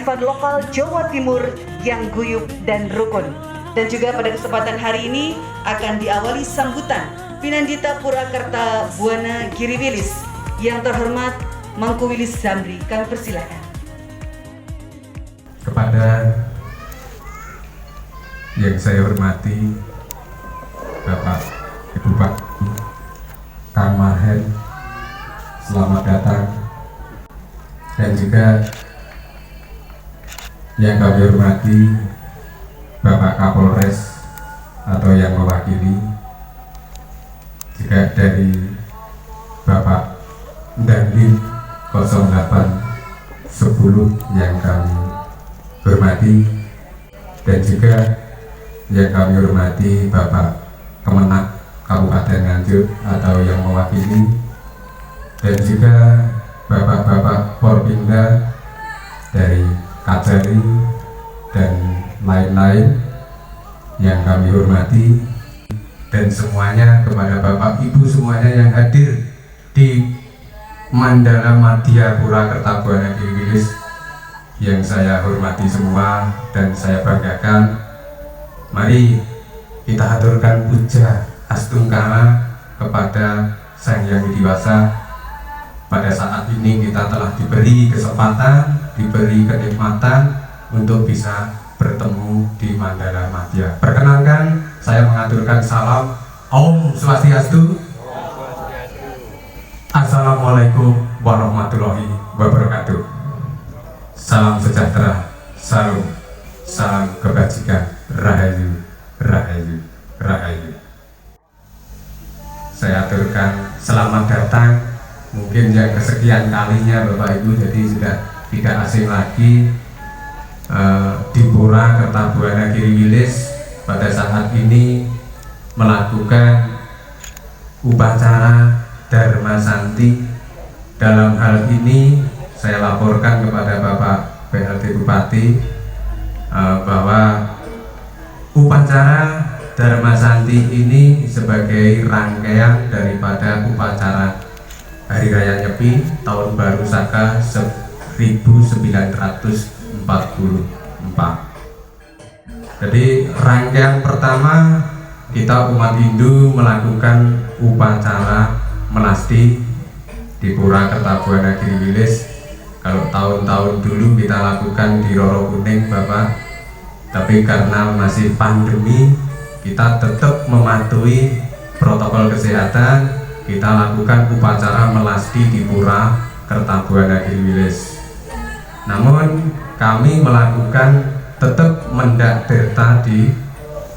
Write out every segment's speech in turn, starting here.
kearifan lokal Jawa Timur yang guyup dan rukun. Dan juga pada kesempatan hari ini akan diawali sambutan Pinanjita Purakerta Buana Giriwilis. Yang terhormat Mangku Wilis Zamri, kami persilakan. Kepada yang saya hormati Bapak, Ibu, Pak, Kang Mahen, selamat datang. Dan juga yang kami hormati Bapak Kapolres atau yang mewakili, juga dari Bapak Dandim 0810 yang kami hormati, dan juga yang kami hormati Bapak Kemenak Kabupaten Nganjuk atau yang mewakili, dan juga Bapak-Bapak Porpinda dari Kajari dan lain-lain yang kami hormati, dan semuanya kepada Bapak Ibu semuanya yang hadir di Mandala Madya Purakerta Buana Giriwilis yang saya hormati semua dan saya banggakan. Mari kita haturkan puja astungkara kepada Sang Hyang Widiwasa. Pada saat ini kita telah diberi kesempatan, diberi kenikmatan untuk bisa bertemu di Mandala Madya. Perkenankan saya mengaturkan salam Om Swastiastu, Assalamualaikum warahmatullahi wabarakatuh. Salam sejahtera, salam kebajikan, rahayu, rahayu, rahayu. Saya aturkan selamat datang, mungkin yang kesekian kalinya Bapak Ibu, jadi sudah tidak asing lagi di Purakerta Buana Giriwilis pada saat ini melakukan upacara Dharma Santi. Dalam hal ini saya laporkan kepada Bapak PLT Bupati bahwa upacara Dharma Santi ini sebagai rangkaian daripada upacara Hari Raya Nyepi Tahun Baru Saka 1944. Jadi rangkaian pertama kita umat Hindu melakukan upacara melasti di Purakerta Buana Giriwilis. Kalau tahun-tahun dulu kita lakukan di Roro Kuning Bapak, tapi karena masih pandemi kita tetap mematuhi protokol kesehatan, kita lakukan upacara melasti di Purakerta Buana Giriwilis. Namun kami melakukan tetap mendak berta di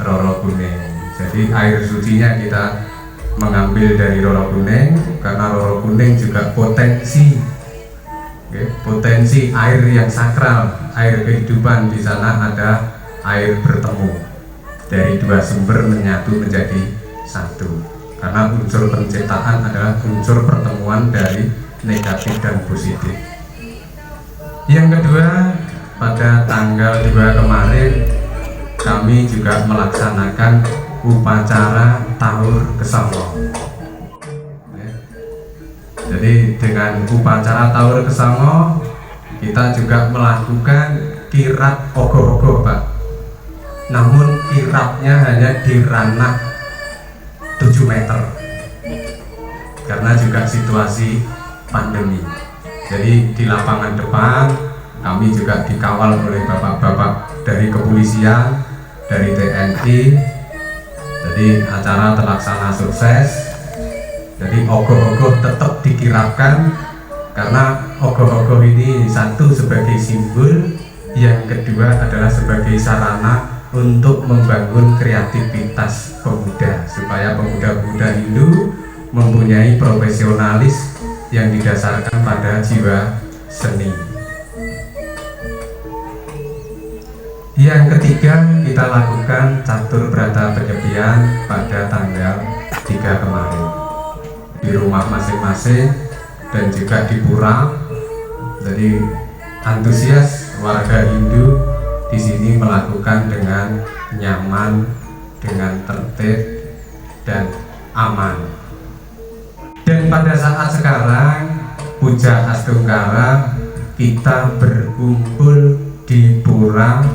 Roro Kuning. Jadi air sucinya kita mengambil dari Roro Kuning, karena Roro Kuning juga potensi air yang sakral, air kehidupan. Di sana ada air bertemu dari dua sumber menyatu menjadi satu, karena unsur penciptaan adalah unsur pertemuan dari negatif dan positif. Yang kedua, pada tanggal 2 kemarin kami juga melaksanakan upacara Taur Kesanga. Jadi dengan upacara Taur Kesanga kita juga melakukan kirap ogoh-ogoh Pak. Namun kirapnya hanya di ranah 7 meter karena juga situasi pandemi. Jadi di lapangan depan kami juga dikawal oleh bapak-bapak dari kepolisian, dari TNI. Jadi acara terlaksana sukses. Jadi ogoh-ogoh tetap dikirapkan, karena ogoh-ogoh ini satu sebagai simbol, yang kedua adalah sebagai sarana untuk membangun kreativitas pemuda, supaya pemuda-pemuda Hindu mempunyai profesionalis yang didasarkan pada jiwa seni. Yang ketiga, kita lakukan catur brata penyepian pada tanggal 3 kemarin di rumah masing-masing dan juga di pura. Jadi antusias warga Hindu di sini melakukan dengan nyaman, dengan tertib dan aman. Dan pada saat sekarang puja astungkara kita berkumpul di Pura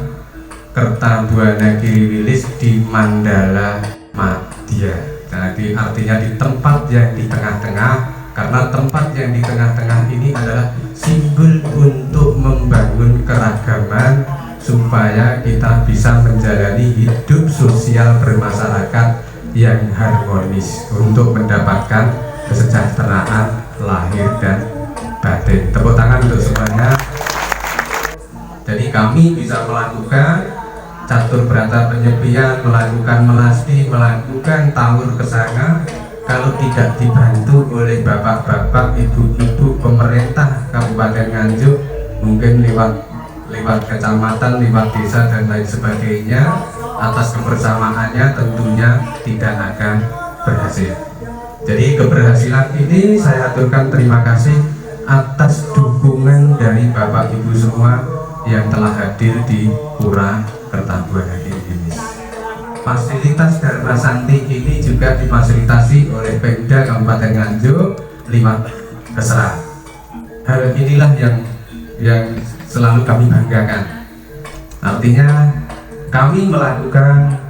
Kertabuana Giriwilis di Mandala Madya. Jadi artinya di tempat yang di tengah-tengah, karena tempat yang di tengah-tengah ini adalah simbol untuk membangun keragaman supaya kita bisa menjalani hidup sosial bermasyarakat yang harmonis untuk mendapatkan kesejahteraan lahir dan batin. Tepuk tangan untuk semuanya. Jadi kami bisa melakukan catur berata penyepian, melakukan melasti, melakukan tawur kesanga kalau tidak dibantu oleh bapak-bapak, ibu-ibu pemerintah Kabupaten Nganjuk, mungkin lewat kecamatan, lewat desa dan lain sebagainya, atas kebersamaannya tentunya tidak akan berhasil. Jadi keberhasilan ini saya aturkan terima kasih atas dukungan dari bapak ibu semua yang telah hadir di Pura Kertabuana Giriwilis. Fasilitas Dharma Santi ini juga difasilitasi oleh Pemda Kabupaten Nganjuk lewat Kesra. Hal inilah yang selalu kami banggakan. Artinya kami melakukan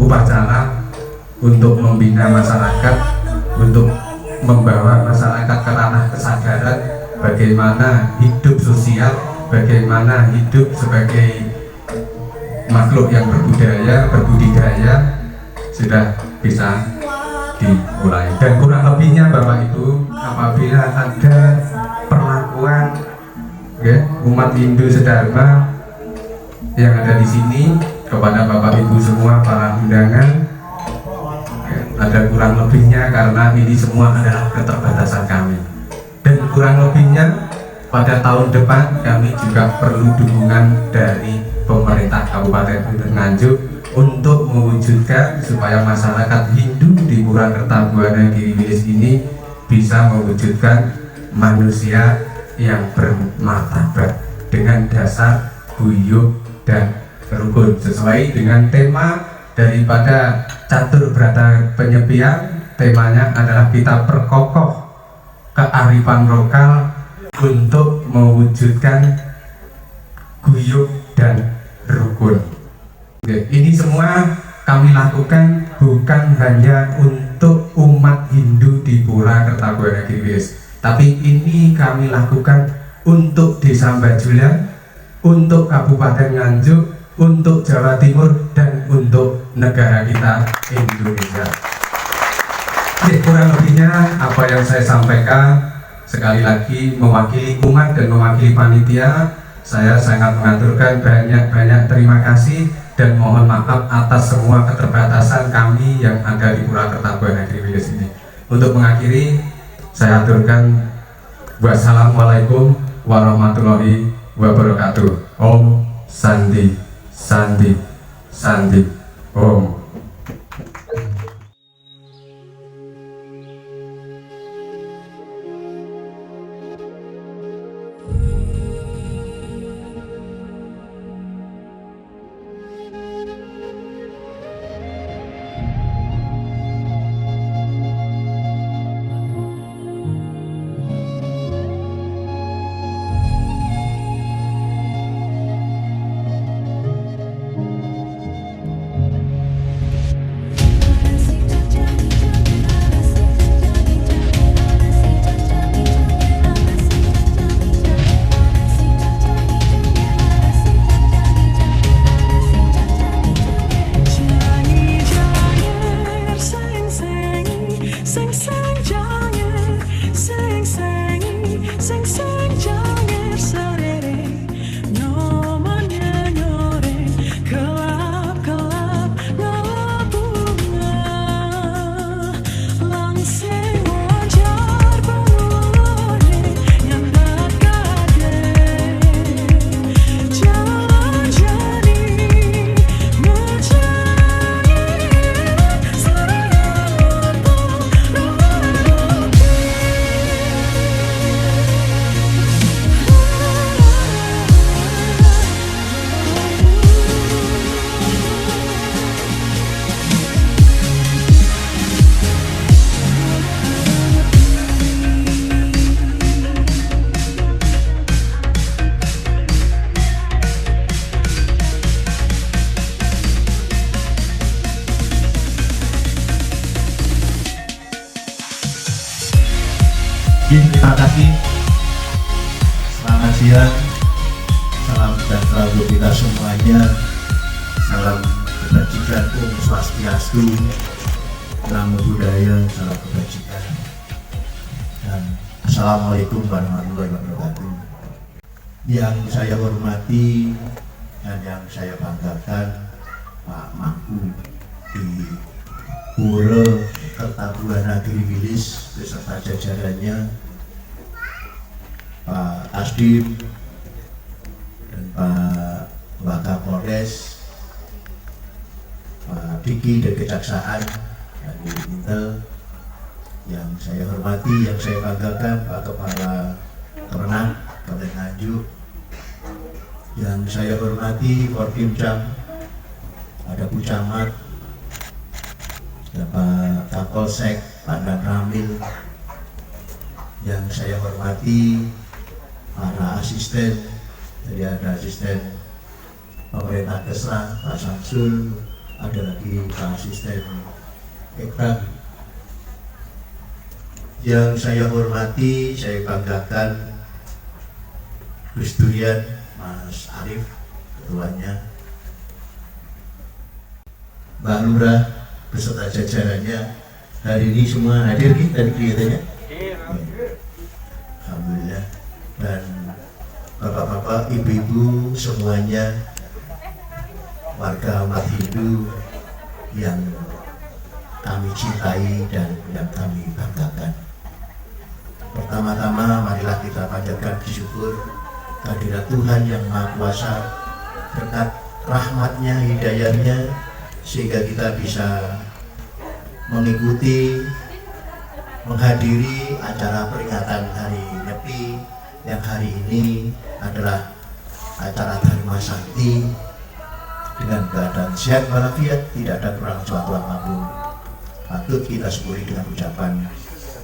upacara untuk membina masyarakat, untuk membawa masyarakat ke ranah kesadaran bagaimana hidup sosial, bagaimana hidup sebagai makhluk yang berbudidaya sudah bisa dimulai. Dan kurang lebihnya Bapak Ibu, apabila ada perlakuan umat Hindu sedharma yang ada di sini kepada Bapak Ibu semua para undangan, ada kurang lebihnya karena ini semua adalah keterbatasan kami. Dan kurang lebihnya pada tahun depan kami juga perlu dukungan dari pemerintah Kabupaten Nganjuk untuk mewujudkan supaya masyarakat Hindu di Pura Kertabuana Giriwilis ini bisa mewujudkan manusia yang bermartabat dengan dasar guyup dan rukun sesuai dengan tema daripada catur berata penyepian. Temanya adalah kita perkokoh kearifan lokal untuk mewujudkan guyup dan rukun. Ini semua kami lakukan bukan hanya untuk umat Hindu di Pura Kertabuana Giriwilis, tapi ini kami lakukan untuk Desa Bajulan, untuk Kabupaten Nganjuk, untuk Jawa Timur, dan untuk negara kita Indonesia. Kurang lebihnya apa yang saya sampaikan, sekali lagi mewakili umat dan mewakili panitia, saya sangat mengaturkan banyak-banyak terima kasih dan mohon maaf atas semua keterbatasan kami yang ada di Pura Kertabuana Giriwilis ini. Untuk mengakhiri, saya aturkan wassalamualaikum warahmatullahi wabarakatuh. Om Sandi Sandi Sandi Om. Terima kasih. Selamat siang. Salam sejahtera untuk kita semuanya. Salam kebajikan, Om Swastiastu, Namo Buddhaya, salam kebajikan. Dan Assalamualaikum warahmatullahi wabarakatuh. Yang saya hormati dan yang saya banggakan, Pak Mangku di Pura Kertabuana Giriwilis beserta jajarannya, Pak Asdim dan Pak Wakapolres, Pak Diki dan Kejaksaan dan Intel. Yang saya hormati, yang saya banggakan, Pak Kepala Kemenang Kabupaten Nganjuk. Yang saya hormati Forkimjam, ada Bu Camat, ada Pak Kapolsek, Pak Dan Ramil. Yang saya hormati para asisten, jadi ada asisten pemerintah Kesra, Pak Samsul, ada lagi Pak Asisten Ekram. Yang saya hormati, saya banggakan Gus Durian, Mas Arif, ketuanya, Mbak Lurah beserta jajarannya. Hari ini semua hadir nih tadi kelihatannya. Alhamdulillah. Dan bapak-bapak, ibu-ibu semuanya, warga umat Hindu yang kami cintai dan yang kami banggakan. Pertama-tama marilah kita panjatkan syukur kehadirat Tuhan yang Maha Kuasa, berkat rahmatnya, hidayahnya, sehingga kita bisa mengikuti, menghadiri acara peringatan Hari Nyepi yang hari ini adalah acara Dharma Sakti dengan keadaan sehat walafiat, tidak ada kurang suatu apapun. Patut kita syukuri dengan ucapan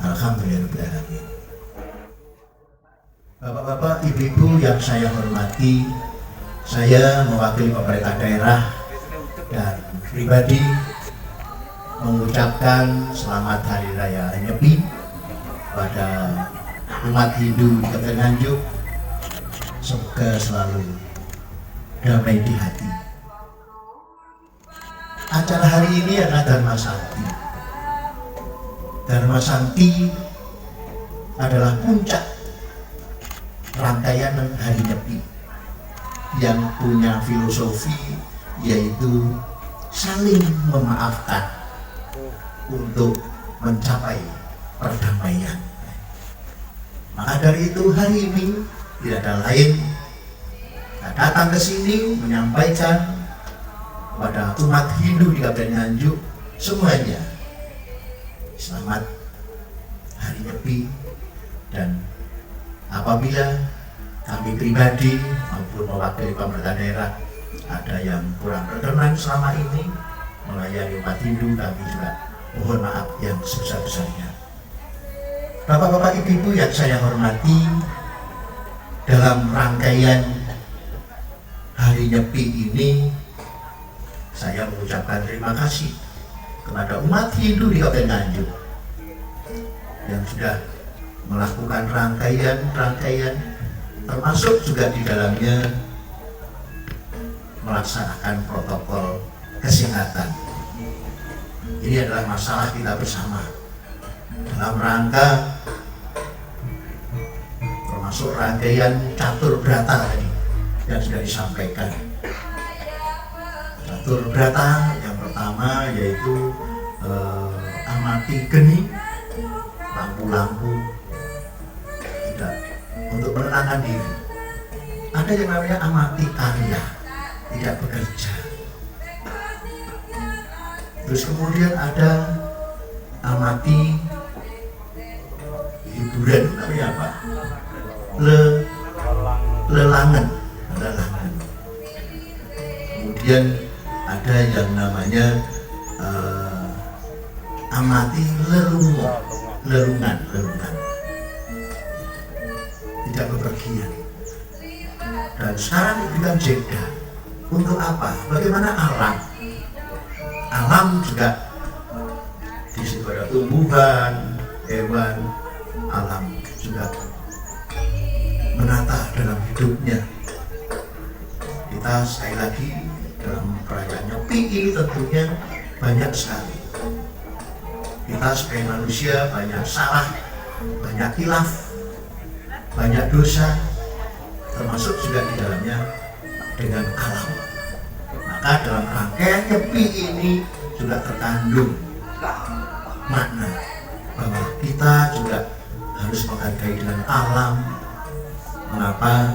Alhamdulillahirrahmanirrahim. Bapak-bapak, ibu-ibu yang saya hormati, saya mewakili pemerintah daerah dan pribadi mengucapkan selamat Hari Raya Nyepi pada umat Hindu di Kabupaten Nganjuk. Semoga selalu damai di hati. Acara hari ini adalah Dharma Sakti. Dharma Sakti adalah puncak rangkaian Hari Nyepi yang punya filosofi, yaitu saling memaafkan untuk mencapai perdamaian. Maka dari itu hari ini tidak ada lain, kita datang ke sini menyampaikan kepada umat Hindu di Kabupaten Nganjuk semuanya selamat Hari Nyepi. Dan apabila kami pribadi maupun mewakili pemerintah daerah ada yang kurang berkenan selama ini melayani umat Hindu, kami juga mohon maaf yang sebesar-besarnya. Bapak-bapak, ibu-ibu yang saya hormati, dalam rangkaian Hari Nyepi ini saya mengucapkan terima kasih kepada umat Hindu di Kabupaten Nganjuk yang sudah melakukan rangkaian, termasuk juga di dalamnya melaksanakan protokol kesehatan. Ini adalah masalah kita bersama dalam rangka termasuk rangkaian catur brata tadi yang sudah disampaikan. Catur brata yang pertama yaitu amati geni, lampu-lampu tidak untuk menenangkan diri. Ada yang namanya amati karya, tidak bekerja. Terus kemudian ada amati hiburan, namanya apa? Lelangan. Kemudian ada yang namanya amati lerungan. Tidak bepergian. Dan sekarang diberikan jeda. Untuk apa? Bagaimana alam? Alam juga di situ ada tumbuhan, hewan, alam juga menata dalam hidupnya. Kita sekali lagi dalam perayaan Nyepi ini tentunya banyak sekali. Kita sebagai manusia banyak salah, banyak khilaf, banyak dosa, termasuk juga di dalamnya dengan alam. Maka dalam rangkaian Nyepi ini juga terkandung makna bahwa kita juga harus menghargai dengan alam. Mengapa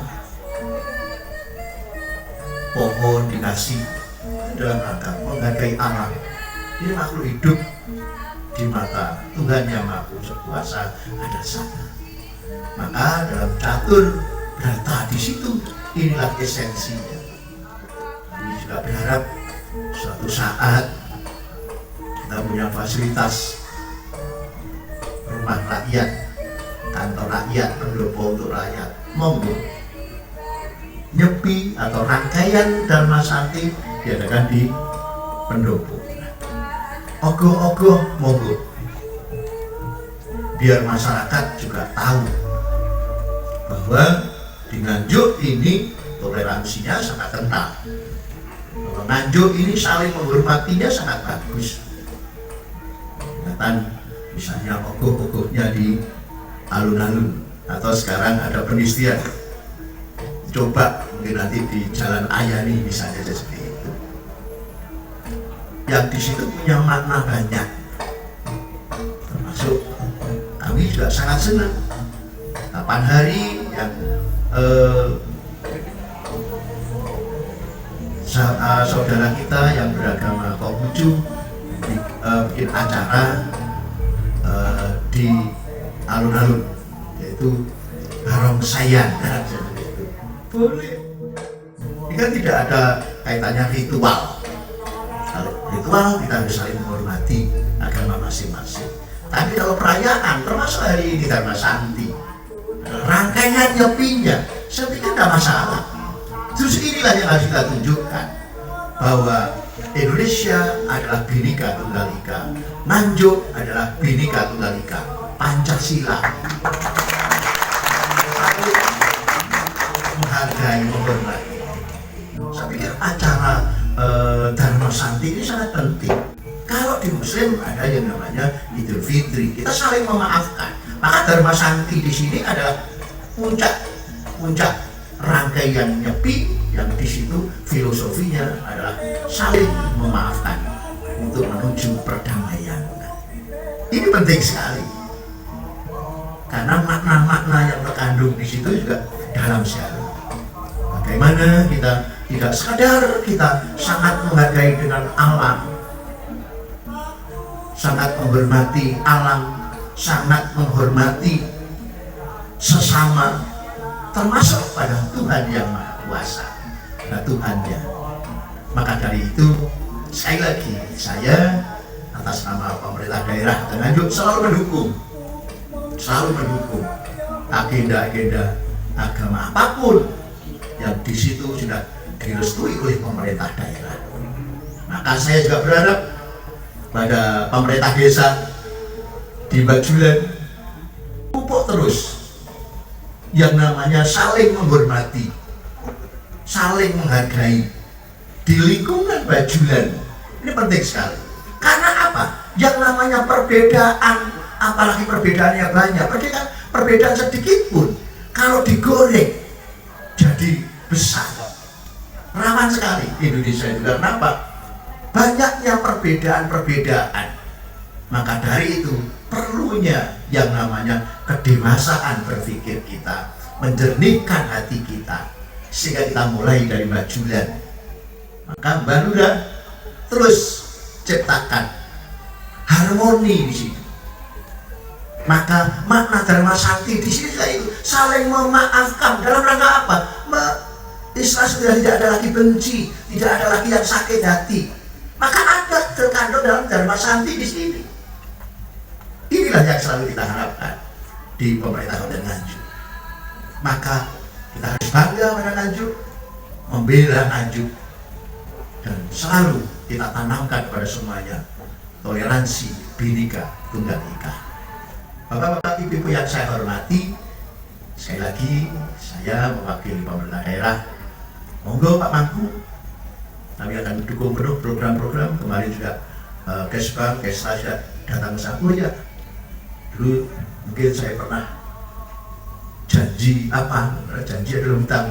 pohon dikasih dalam rangka menghargai alam? Ini makhluk hidup di mata Tuhan Yang Maha Kuasa ada sana. Maka dalam catur berata di situ inilah esensinya. Kami juga berharap suatu saat kita punya fasilitas rumah rakyat, kantor rakyat, pendopo untuk rakyat. Monggo Nyepi atau rangkaian Dharma Santi diadakan di pendopo. Ogoh-ogoh monggo, biar masyarakat juga tahu bahwa di Nganjuk ini toleransinya sangat kental. Bahwa Nganjuk ini saling menghormatinya sangat bagus. Kelihatan misalnya ogoh-ogohnya di alun-alun, atau sekarang ada penistian. Coba mungkin nanti di Jalan Ayani misalnya seperti itu. Yang di situ punya makna banyak. Termasuk kami juga sangat senang 8 hari yang saudara kita yang beragama Konghucu bikin acara di alun-alun, yaitu barongsaian. Boleh. Ini kan tidak ada kaitannya ritual. Kalau ritual kita harus saling menghormati agama masing-masing. Tapi kalau perayaan, termasuk hari ini Dharma Santi, rangkaian Nyepinya, saya pikir tidak masalah. Justru inilah yang harus kita tunjukkan bahwa Indonesia adalah Bhinneka Tunggal Ika, Nganjuk adalah Bhinneka Tunggal Ika, Pancasila. Menghargai, menghormati. Saya pikir acara Dharma Santi ini sangat penting. Kalau di Muslim ada yang namanya Idul Fitri, kita saling memaafkan. Maka Dharma Santi di sini adalah puncak rangkaian Nyepi yang di situ filosofinya adalah saling memaafkan untuk menuju perdamaian. Ini penting sekali karena makna-makna yang terkandung di situ juga dalam sekali. Bagaimana kita tidak sadar kita sangat menghargai dengan alam, sangat menghormati alam, sangat menghormati sesama, termasuk pada Tuhan Yang Maha Kuasa, pada Tuhannya. Maka dari itu, sekali lagi saya atas nama pemerintah daerah Nganjuk selalu mendukung agenda-agenda agama apapun yang di situ sudah direstui oleh pemerintah daerah. Maka saya juga berharap pada pemerintah desa di Bajulan pupuk terus yang namanya saling menghormati, saling menghargai di lingkungan Bajulan. Ini penting sekali. Karena apa? Yang namanya perbedaan, apalagi perbedaannya banyak, perbedaan sedikit pun kalau digoreng jadi besar. Rawan sekali Indonesia itu. Karena apa? Banyaknya perbedaan-perbedaan. Maka dari itu perlunya yang namanya kedewasaan berpikir kita, menjernihkan hati kita, sehingga kita mulai dari Bajulan. Maka barulah terus ciptakan harmoni di sini. Maka makna Dharma Santi di sini itu saling memaafkan. Dalam rangka apa? Islam sudah tidak ada lagi benci, tidak ada lagi yang sakit hati. Maka ada terkandung dalam Dharma Santi di sini. Inilah yang selalu kita harapkan di pemerintah Kota Nganjuk. Maka kita harus bangga pada Nganjuk, membela Nganjuk, dan selalu kita tanamkan kepada semuanya toleransi Bhinneka Tunggal Ika. Bapak-bapak, ibu-ibu yang saya hormati, sekali lagi saya mewakili pemerintah daerah, monggo Pak Mangku, kami akan mendukung penuh program-program. Kemarin juga Kesbang, Kesra sudah datang ke Sampur ya. Dulu mungkin saya pernah janji adalah hutang,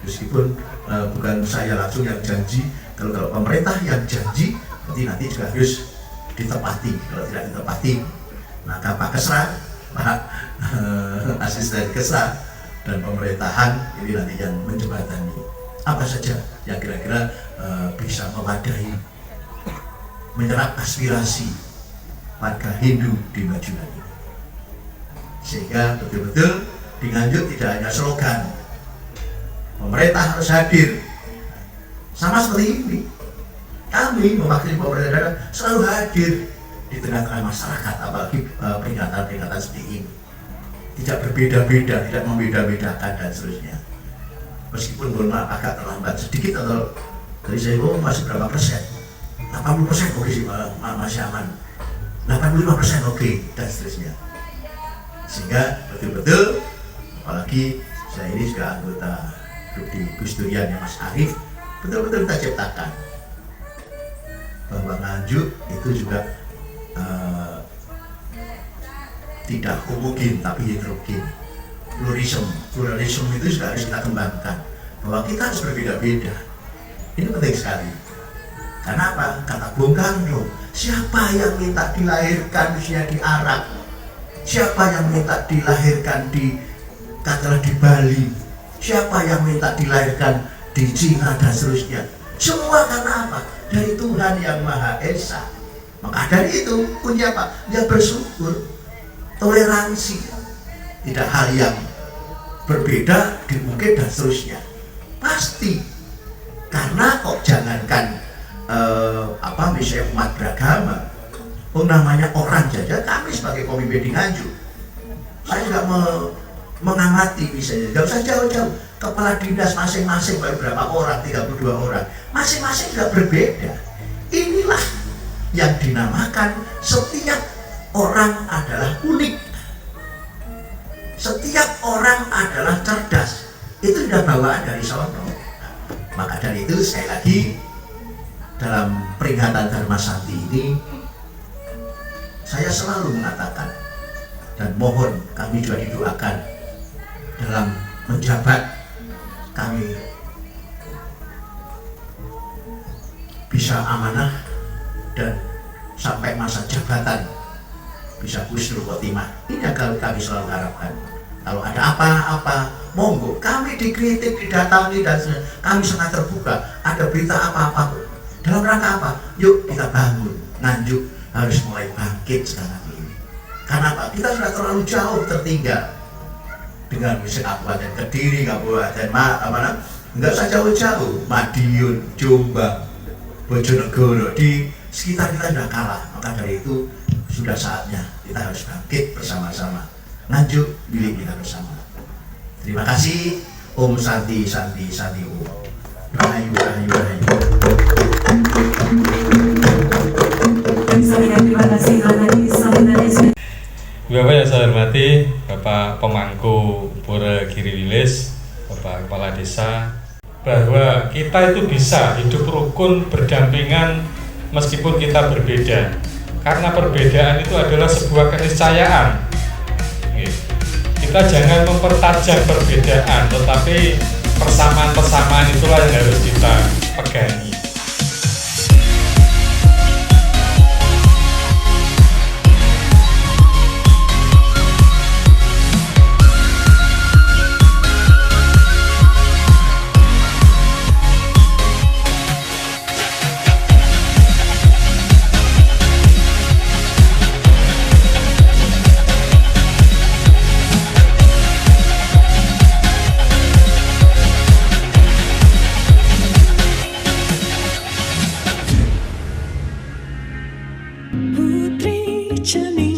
meskipun bukan saya langsung yang janji. Kalau pemerintah yang janji, berarti nanti juga harus ditepati. Kalau tidak ditepati, maka Pak Kesra, Pak asisten Kesra dan pemerintahan ini nanti yang menjembatani apa saja yang kira-kira bisa mewadahi, menyerap aspirasi warga Hindu di Majulan ini, sehingga betul-betul di Nganjuk tidak hanya slogan pemerintah harus hadir. Sama seperti ini, kami mewakili pemerintah daerah selalu hadir di tengah-tengah masyarakat, apalagi peringatan-peringatan seperti ini. Tidak berbeda-beda, tidak membeda-bedakan dan seterusnya. Meskipun mohon maaf agak terlambat sedikit, atau dari saya masih berapa persen? 80% oke sih, masih aman. 85% oke dan seterusnya. Sehingga betul-betul, apalagi saya ini juga anggota grup di Gus Durian ya Mas Arief, betul-betul kita ciptakan bahwa Nganjuk itu juga tidak homogen tapi heterogen. Pluralisme itu juga harus kita kembangkan, bahwa kita harus berbeda-beda. Ini penting sekali. Karena apa? Kata Bung Karno, siapa yang minta dilahirkan usia di Arab, siapa yang minta dilahirkan di katakanlah di Bali, siapa yang minta dilahirkan di Cina dan seterusnya, semua karena apa? Dari Tuhan yang Maha Esa. Maka dari itu punya apa? Ya bersyukur, toleransi, tidak hal yang berbeda dimungkin dan seterusnya. Pasti, karena kok jangankan misalnya umat beragama, namanya orang saja, kami sebagai pemimpin di Nganjuk, saya juga mengamati misalnya, nggak usah jauh-jauh, kepala dinas masing-masing berapa orang, 32 orang, masing-masing juga berbeda. Inilah yang dinamakan setiap orang adalah unik, setiap orang adalah cerdas. Itu sudah bawaan dari sono. Maka dari itu sekali lagi dalam peringatan Dharma Santi ini, saya selalu mengatakan dan mohon kami juga didoakan dalam menjabat, kami bisa amanah dan sampai masa jabatan bisa husnul khotimah. Ini yang kami selalu harapkan. Kalau ada apa-apa, monggo kami dikritik, didatangi dan kami sangat terbuka. Ada berita apa-apa, dalam rangka apa? Yuk kita bangun. Nganjuk harus mulai bangkit sekarang ini. Karena apa? Kita sudah terlalu jauh tertinggal dengan misalnya Kabupaten Kediri, Kabupaten enggak usah jauh-jauh, Madiun, Jombang, Bojonegoro, di sekitar kita sudah kalah. Maka dari itu sudah saatnya kita harus bangkit bersama-sama. Nganjuk milik kita bersama. Terima kasih. Om Santi Santi Santi Om. Rahayu Rahayu Rahayu. Bapak yang saya hormati, Bapak Pemangku Pura Giriwilis, Bapak Kepala Desa, bahwa kita itu bisa hidup rukun berdampingan meskipun kita berbeda. Karena perbedaan itu adalah sebuah keniscayaan. Kita jangan mempertajam perbedaan, tetapi persamaan-persamaan itulah yang harus kita pegangi. Putri Ceni